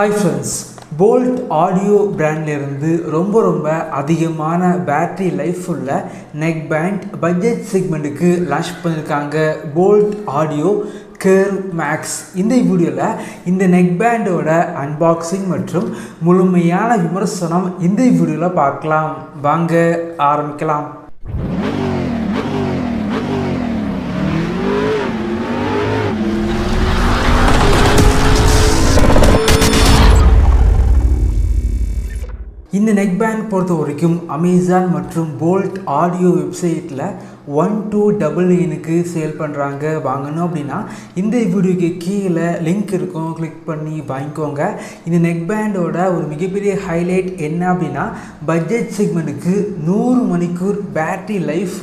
Hi friends, Boult audio brand ரொம்ப அதிகமான battery life உள்ள neckband பட்ஜெட் செக்மெண்ட்டுக்கு லான்ச் பண்ணிருக்காங்க. Boult audio Curve Max. இந்த வீடியோவில் இந்த neckbandோட அன்பாக்சிங் மற்றும் முழுமையான விமர்சனம் இந்த வீடியோவில் பார்க்கலாம். வாங்க ஆரம்பிக்கலாம். இந்த neckband பொறுத்த வரைக்கும் அமேசான் மற்றும் போல்ட் ஆடியோ வெப்சைட்டில் 1299க்கு சேல் பண்ணுறாங்க. வாங்கணும் அப்படின்னா இந்த வீடியோக்கு கீழே லிங்க் இருக்கும், கிளிக் பண்ணி வாங்கிக்கோங்க. இந்த neckbandோட ஒரு மிகப்பெரிய ஹைலைட் என்ன அப்படின்னா பட்ஜெட் செக்மெண்ட்டுக்கு 100 மணிக்கூர் பேட்டரி லைஃப்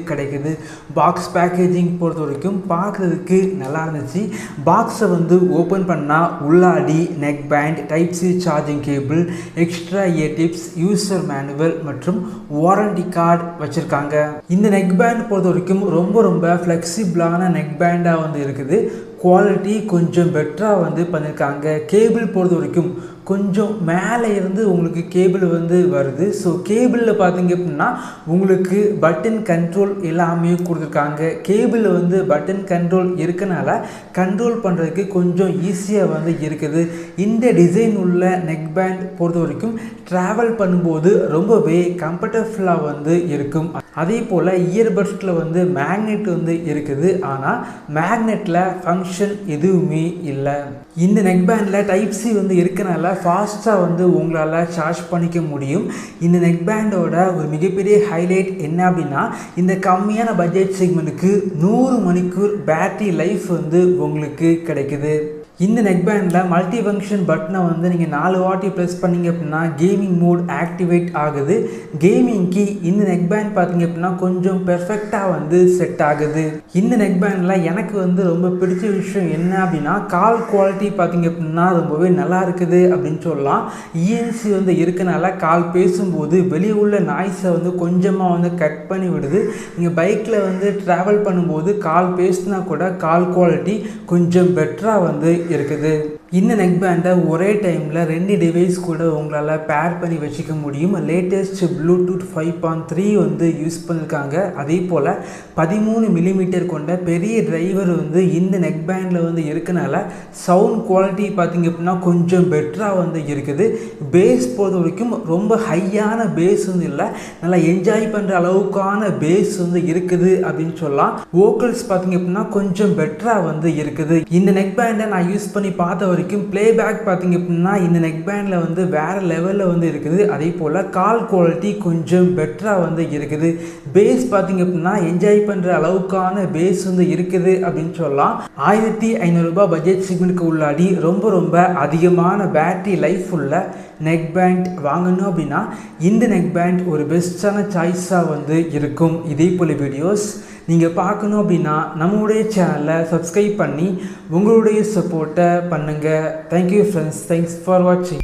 கிடைக்குது. பாக்ஸ் பேக்கேஜிங் பொறுத்த வரைக்கும் பார்க்குறதுக்கு நல்லா இருந்துச்சு. பாக்ஸை ஓப்பன் பண்ணால் உள்ளாடி neckband, type C charging cable, extra year tips, user manual மற்றும் வாரண்டி கார்டு வச்சுருக்காங்க. இந்த neckband பொறுத்த வரைக்கும் ரொம்ப ஃப்ளெக்சிபிளான neckband-ஆக இருக்குது. குவாலிட்டி கொஞ்சம் பெட்டராக பண்ணியிருக்காங்க. கேபிள் பொறுத்த வரைக்கும் கொஞ்சம் மேலே இருந்து உங்களுக்கு கேபிள் வருது. ஸோ கேபிளில் பார்த்தீங்க அப்படின்னா உங்களுக்கு பட்டன் கண்ட்ரோல் எல்லாமே கொடுத்துருக்காங்க. கேபிளில் பட்டன் கண்ட்ரோல் இருக்கனால கண்ட்ரோல் பண்ணுறதுக்கு கொஞ்சம் ஈஸியாக இருக்குது. இந்த டிசைன் உள்ள neckband பொறுத்த வரைக்கும் ட்ராவல் பண்ணும்போது ரொம்பவே கம்ஃபர்டபுளாக இருக்கும். அதே போல் இயர்பட்ஸில் மேக்னெட் இருக்குது. ஆனால் மேக்னெட்டில் ஃபங்க்ஷன் எதுவுமே இல்லை. இந்த neckbandல டைப் சி இருக்கனால ஃபாஸ்ட்டாக உங்களால் சார்ஜ் பண்ணிக்க முடியும். இந்த neckbandோட ஒரு மிகப்பெரிய ஹைலைட் என்ன அப்படின்னா இந்த கம்மியான பட்ஜெட் செக்மெண்ட்டுக்கு 100 மணிக்கூர் பேட்டரி லைஃப் உங்களுக்கு கிடைக்குது. இந்த neckbandல மல்டி ஃபங்க்ஷன் பட்டனை நீங்கள் 4 வாட்டி ப்ரெஸ் பண்ணிங்க அப்படின்னா கேமிங் மோட் ஆக்டிவேட் ஆகுது. கேமிங்க்கு இந்த neckband பார்த்தீங்க அப்படின்னா கொஞ்சம் பெர்ஃபெக்டாக செட் ஆகுது. இந்த neckbandல எனக்கு ரொம்ப பிடிச்ச விஷயம் என்ன அப்படின்னா கால் குவாலிட்டி பார்த்தீங்க அப்படின்னா ரொம்பவே நல்லா இருக்குது அப்படின்னு சொல்லலாம். இஎன்சி இருக்கனால கால் பேசும்போது வெளியே உள்ள நாய்ஸை கொஞ்சமாக கட் பண்ணி விடுது. நீங்கள் பைக்கில் ட்ராவல் பண்ணும்போது கால் பேசினா கூட கால் குவாலிட்டி கொஞ்சம் பெட்டராக இருக்குது. இந்த neckbandை ஒரே டைமில் 2 டிவைஸ் கூட உங்களால் பேர் பண்ணி வச்சுக்க முடியும். லேட்டஸ்ட் ப்ளூடூத் 5.3 யூஸ் பண்ணியிருக்காங்க. அதே போல் 13 மில்லிமீட்டர் கொண்ட பெரிய டிரைவர் இந்த neckbandல இருக்கனால சவுண்ட் குவாலிட்டி பார்த்திங்க அப்படின்னா கொஞ்சம் பெட்டராக இருக்குது. பேஸ் பொறுத்த வரைக்கும் ரொம்ப ஹையான பேஸ் இல்லை, நல்லா என்ஜாய் பண்ணுற அளவுக்கான பேஸ் இருக்குது அப்படின்னு சொல்லலாம். வோக்கல்ஸ் பார்த்திங்க அப்படின்னா கொஞ்சம் பெட்டராக இருக்குது. இந்த neckbandை நான் யூஸ் பண்ணி பார்த்த வரைக்கும் பிளேபேக் பார்த்தீங்க அப்படின்னா இந்த neckbandல வேற லெவலில் இருக்குது. அதே போல் கால் குவாலிட்டி கொஞ்சம் பெட்டராக இருக்குது. பேஸ் பார்த்தீங்க அப்படின்னா என்ஜாய் பண்ணுற அளவுக்கான பேஸ் இருக்குது அப்படின்னு சொல்லலாம். 1500 ரூபாய் பட்ஜெட் செக்மெண்ட்டுக்கு உள்ளாடி ரொம்ப அதிகமான பேட்டரி லைஃப் உள்ள neckband வாங்கணும் அப்படின்னா இந்த neckband ஒரு பெஸ்டான சாய்ஸாக இருக்கும். இதே போல் வீடியோஸ் நீங்கள் பார்க்கணும் அப்படின்னா நம்மளுடைய சேனலை சப்ஸ்கிரைப் பண்ணி உங்களுடைய சப்போர்ட்டை பண்ணுங்கள். தேங்க்யூ ஃப்ரெண்ட்ஸ், தேங்க்ஸ் ஃபார் வாட்சிங்.